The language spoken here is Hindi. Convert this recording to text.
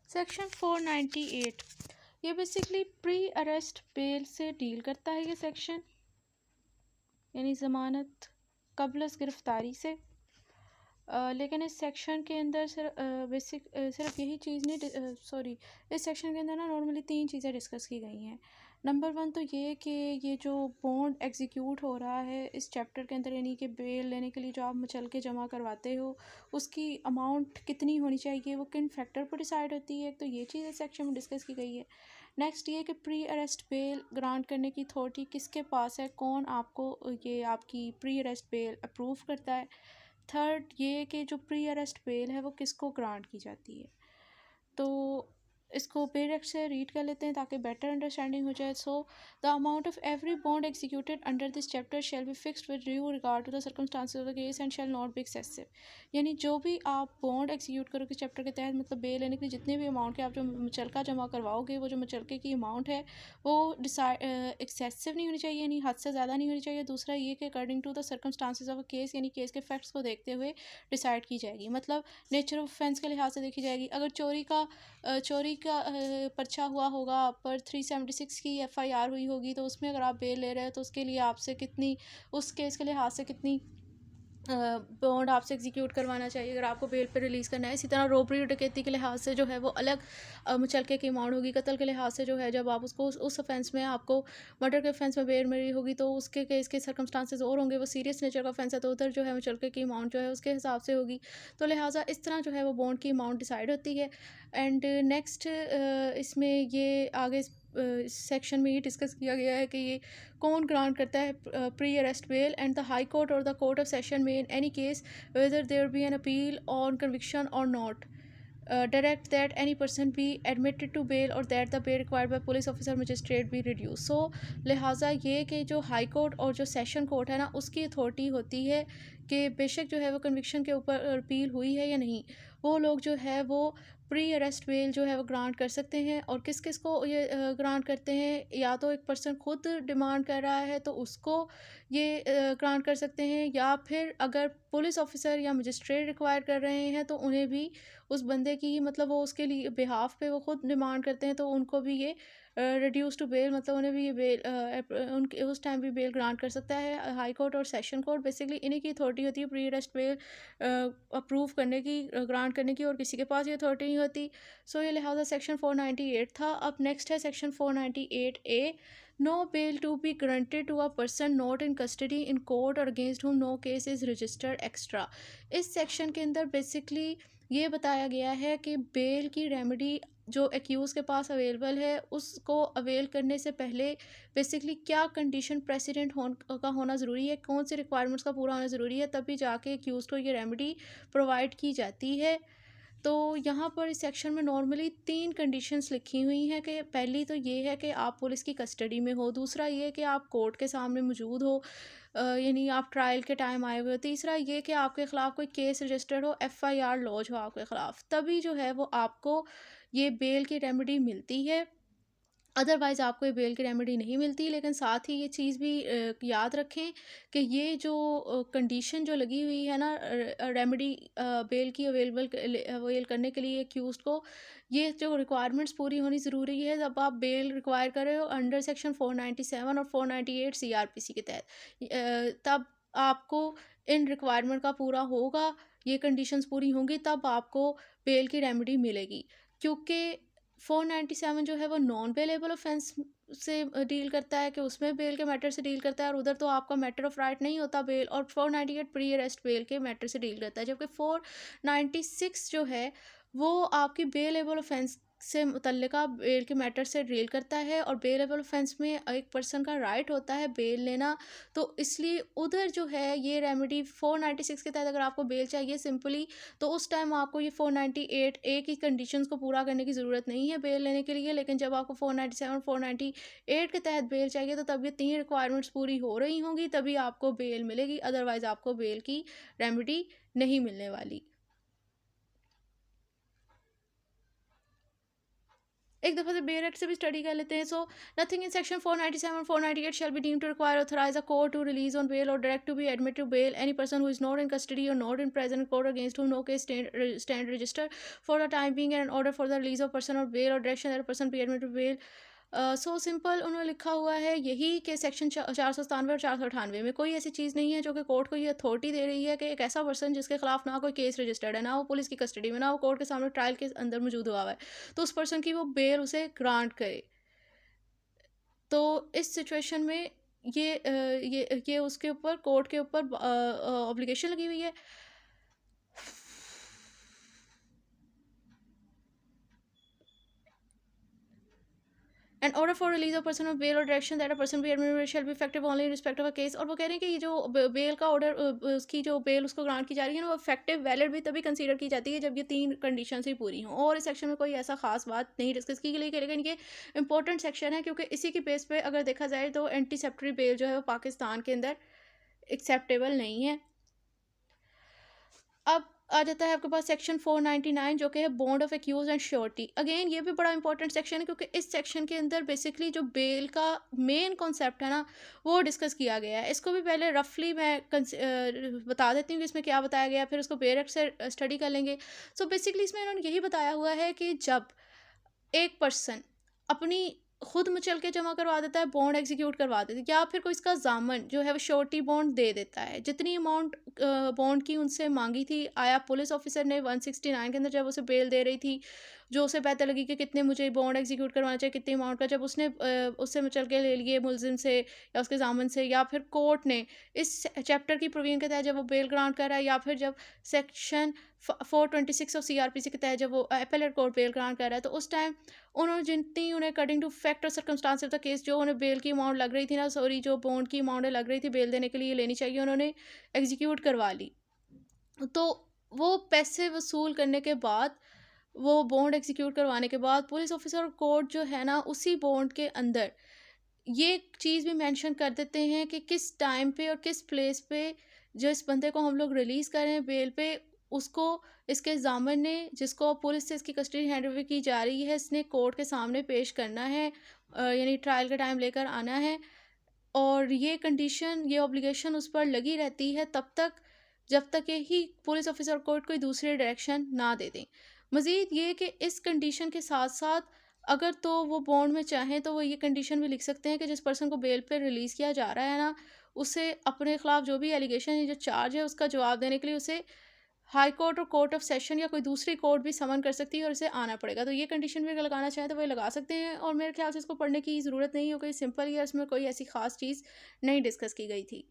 सेक्शन 498 ये बेसिकली प्री अरेस्ट बेल से डील करता है ये सेक्शन, यानी ज़मानत कबलस गिरफ्तारी से। लेकिन इस सेक्शन के अंदर सिर्फ यही चीज़ नहीं, सॉरी, इस सेक्शन के अंदर ना नॉर्मली 3 चीज़ें डिस्कस की गई हैं। नंबर 1 तो ये कि ये जो बॉन्ड एग्जीक्यूट हो रहा है इस चैप्टर के अंदर, यानी कि बेल लेने के लिए जो आप मचल के जमा करवाते हो उसकी अमाउंट कितनी होनी चाहिए, वो किन फैक्टर पर डिसाइड होती है, तो ये चीज़ इस सेक्शन में डिस्कस की गई है। नेक्स्ट ये कि प्री अरेस्ट बेल ग्रांट करने की अथॉरिटी किसके पास है, कौन आपको ये आपकी प्री अरेस्ट बेल अप्रूव करता है। थर्ड ये कि जो प्री अरेस्ट बेल है वो किसको ग्रांट की जाती है। तो इसको डायरेक्ट से रीड कर लेते हैं ताकि बेटर अंडरस्टैंडिंग हो जाए। So the amount of every bond executed under this chapter shall be fixed with due regard to the circumstances of the case and shall not be excessive. यानी जो भी आप बॉन्ड एग्जीक्यूट करोगे चैप्टर के तहत, मतलब बेल लेने के लिए जितने भी अमाउंट के आप जो मुचलका जमा करवाओगे, वो जो मुचलके की अमाउंट है वो डिसाइड एक्सेसिव नहीं होनी चाहिए, यानी हद से ज़्यादा नहीं होनी चाहिए। दूसरा ये कि according to the circumstances of a case, यानी केस के फैक्ट्स को देखते हुए डिसाइड की जाएगी। मतलब नेचर ऑफ ऑफेंस के लिहाज से देखी जाएगी। अगर चोरी का पर्चा हुआ होगा पर 376 की एफआईआर हुई होगी, तो उसमें अगर आप बेल ले रहे हो तो उसके लिए आपसे कितनी, उस केस के लिहाज से कितनी बॉन्ड आपसे एग्जीक्यूट करवाना चाहिए अगर आपको बेल पे रिलीज़ करना है। इसी तरह रॉबरी और डकैती के लिहाज से जो है वो अलग मुचलके की अमाउंट होगी। कत्ल के लिहाज से जो है जब आप उसको उस ऑफेंस में आपको मर्डर के ऑफेंस में बेल मिली होगी तो उसके केस के सर्कमस्टांसेस और होंगे, वो सीरियस नेचर का ऑफेंस है तो उधर जो है मुचलके की अमाउंट जो है उसके हिसाब से होगी। तो लिहाजा इस तरह जो है वो बॉन्ड की अमाउंट डिसाइड होती है। एंड नेक्स्ट इसमें ये आगे सेक्शन में ये डिस्कस किया गया है कि ये कौन ग्रांट करता है pre arrest bail. And the high court or the court of session में in any case whether there be an appeal on conviction or not direct that any person be admitted to bail or that the bail required by police officer magistrate be reduced। so लिहाजा ये कि जो हाई कोर्ट और जो सेशन कोर्ट है ना उसकी अथॉरिटी होती है कि बेशक जो है वो कन्विक्शन के ऊपर अपील हुई है या नहीं, वो लोग जो है वो प्री अरेस्ट बेल जो है वो ग्रांट कर सकते हैं। और किस किस को ये ग्रांट करते हैं, या तो एक पर्सन खुद डिमांड कर रहा है तो उसको ये ग्रांट कर सकते हैं, या फिर अगर पुलिस ऑफिसर या मजिस्ट्रेट रिक्वायर कर रहे हैं तो उन्हें भी उस बंदे की, मतलब वो उसके लिए बिहाफ पे वो खुद डिमांड करते हैं तो उनको भी ये रिड्यूस टू बेल, मतलब उन्हें भी ये बेल उनके उस टाइम भी बेल ग्रांट कर सकता है हाई कोर्ट और सेशन कोर्ट। बेसिकली इन्हीं की अथॉरिटी होती है प्री अरेस्ट बेल अप्रूव करने की, ग्रांट करने की, और किसी के पास ये अथॉरिटी नहीं होती। सो ये लिहाजा सेक्शन 498 था। अब नेक्स्ट है section 498A। No bail to be granted to a person not in custody in court और against whom no case is registered extra. इस सेक्शन के अंदर बेसिकली ये बताया गया है कि बेल की रेमेडी जो एक्यूज़ के पास अवेलेबल है उसको अवेल करने से पहले बेसिकली क्या कंडीशन प्रेसिडेंट का होना ज़रूरी है, कौन से रिक्वायरमेंट्स का पूरा होना ज़रूरी है, तभी जाके एक्यूज़ को ये रेमेडी प्रोवाइड की जाती है। तो यहाँ पर इस सेक्शन में नॉर्मली 3 कंडीशंस लिखी हुई हैं कि पहली तो ये है कि आप पुलिस की कस्टडी में हो, दूसरा ये कि आप कोर्ट के सामने मौजूद हो, यानी आप ट्रायल के टाइम आए हुए हो, तीसरा ये कि आपके ख़िलाफ़ कोई केस रजिस्टर्ड हो, एफआईआर लॉन्च हो आपके ख़िलाफ़, तभी जो है वो आपको ये बेल की रेमेडी मिलती है। अदरवाइज़ आपको ये बेल की रेमेडी नहीं मिलती। लेकिन साथ ही ये चीज़ भी याद रखें कि ये जो कंडीशन जो लगी हुई है ना रेमेडी बेल की अवेल करने के लिए एक्यूज़्ड को, ये जो रिक्वायरमेंट्स पूरी होनी ज़रूरी है जब आप बेल रिक्वायर कर रहे हो अंडर सेक्शन 497 और 498 सीआरपीसी के तहत, तब आपको इन रिक्वायरमेंट का पूरा होगा, ये कंडीशंस पूरी होंगी तब आपको बेल की रेमेडी मिलेगी। क्योंकि 497 जो है वो नॉन बेलेबल ऑफेंस से डील करता है कि उसमें बेल के मैटर से डील करता है, और उधर तो आपका मैटर ऑफ राइट नहीं होता बेल। और 498 प्री अरेस्ट बेल के मैटर से डील करता है, जबकि 496 जो है वो आपकी बेलेबल ऑफेंस से मुतल्लिका बेल के मैटर से डील करता है। और बेलेबल ऑफेंस में एक पर्सन का राइट होता है बेल लेना, तो इसलिए उधर जो है ये रेमेडी 496 के तहत अगर आपको बेल चाहिए सिंपली, तो उस टाइम आपको ये 498A की कंडीशंस को पूरा करने की ज़रूरत नहीं है बेल लेने के लिए। लेकिन जब आपको 497 498 के तहत बेल चाहिए तो तब ये 3 रिक्वायरमेंट्स पूरी हो रही होंगी तभी आपको बेल मिलेगी, अदरवाइज़ आपको बेल की रेमेडी नहीं मिलने वाली। एक दफ़ा से बेल एक्ट से भी स्टडी कर लेते हैं। So nothing in section 497 498 shall be deemed to require authorise a court to release on bail और direct to be admit to bail any person who is not in custody और not in present court against whom no case stand registered for the time being and an order for the release of person on bail or direction that a person be admitted to bail। So simple उन्होंने लिखा हुआ है यही कि सेक्शन 497 और 498 में कोई ऐसी चीज़ नहीं है जो कि कोर्ट को ये अथॉरिटी दे रही है कि एक ऐसा पर्सन जिसके खिलाफ ना कोई केस रजिस्टर्ड है, ना वो पुलिस की कस्टडी में, ना वो कोर्ट के सामने ट्रायल के अंदर मौजूद हुआ है, तो उस पर्सन की वो बेल उसे ग्रांट करे। तो इस सिचुएशन में ये उसके ऊपर कोर्ट के ऊपर ऑब्लिगेशन लगी हुई है। And order for release of person of bail और direction that a person be admitted shall be effective only in respect of a case. और वो कह रहे हैं कि ये जो बेल का ऑर्डर, उसकी जो बेल उसको ग्रांट की जा रही है ना, वो इफेक्टिव वैलिड भी तभी कंसीडर की जाती है जब ये 3 कंडीशन ही पूरी हों। और इस सेक्शन में कोई ऐसा खास बात नहीं डिस्कस की गई, लेकिन ये इंपॉर्टेंट सेक्शन है क्योंकि इसी की बेस पे अगर देखा जाए तो एंटीसेप्टरी बेल जो है वो पाकिस्तान के अंदर एक्सेप्टेबल नहीं है। अब आ जाता है आपके पास सेक्शन 499 जो कि है bond of accuse and surety. Again ये भी बड़ा इंपॉर्टेंट सेक्शन है क्योंकि इस सेक्शन के अंदर बेसिकली जो बेल का मेन कॉन्सेप्ट है ना वो डिस्कस किया गया है। इसको भी पहले रफली मैं बता देती हूँ कि इसमें क्या बताया गया है, फिर उसको बेल एक्ट से स्टडी कर लेंगे। सो बेसिकली इसमें इन्होंने यही बताया हुआ है कि जब एक पर्सन अपनी खुद मचल के जमा करवा देता है, बॉन्ड एग्जीक्यूट करवा देता है, या फिर कोई इसका जामन जो है वो श्योरिटी बॉन्ड दे देता है, जितनी अमाउंट बॉन्ड की उनसे मांगी थी, आया पुलिस ऑफिसर ने 169 के अंदर जब उसे बेल दे रही थी, जो उसे पता लगी कि कितने मुझे बॉन्ड एग्जीक्यूट करवाना चाहिए, कितनी अमाउंट का, जब उसने उससे मचल के ले लिए मुलजिम से या उसके जामन से, या फिर कोर्ट ने इस चैप्टर की प्रोविजन के तहत जब वो बेल ग्रांट कर रहा है, या फिर जब सेक्शन 426 ऑफ CRPC के तहत जब वो एपेलेट कोर्ट बेल ग्रांट कर रहा है, तो उस टाइम उन्होंने जितनी उन्हें अकॉर्डिंग टू फैक्ट और सर्कमस्टांस ऑफ द केस जो उन्हें बेल की अमाउंट लग रही थी ना, सॉरी जो बॉन्ड की अमाउंट लग रही थी बेल देने के लिए लेनी चाहिए, उन्होंने एग्जीक्यूट करवा ली। तो वो पैसे वसूल करने के बाद, वो बॉन्ड एग्जीक्यूट करवाने के बाद पुलिस ऑफिसर और कोर्ट जो है ना उसी बॉन्ड के अंदर ये चीज़ भी मेंशन कर देते हैं कि किस टाइम पे और किस प्लेस पे जो इस बंदे को हम लोग रिलीज़ कर रहे हैं बेल पे, उसको इसके ज़ामन ने, जिसको पुलिस से इसकी कस्टडी हैंड ओवर की जा रही है, इसने कोर्ट के सामने पेश करना है, यानी ट्रायल का टाइम लेकर आना है। और ये कंडीशन, ये ऑब्लिगेशन उस पर लगी रहती है तब तक जब तक ये ही पुलिस ऑफिसर कोर्ट कोई दूसरी डायरेक्शन ना दे दें। मज़ीद ये कि इस कंडीशन के साथ साथ अगर तो वो बॉन्ड में चाहें तो वो ये कंडीशन भी लिख सकते हैं कि जिस पर्सन को बेल पे रिलीज़ किया जा रहा है ना, उसे अपने ख़िलाफ़ जो भी एलिगेशन है, जो चार्ज है, उसका जवाब देने के लिए उसे हाई कोर्ट और कोर्ट ऑफ सेशन या कोई दूसरी कोर्ट भी समन कर सकती है और इसे आना पड़ेगा। तो ये कंडीशन भी अगर लगाना चाहें तो वो लगा सकते हैं, और मेरे ख्याल से इसको पढ़ने की ज़रूरत नहीं है क्योंकि सिंपल ही है, इसमें कोई ऐसी ख़ास चीज़ नहीं डिस्कस की गई थी।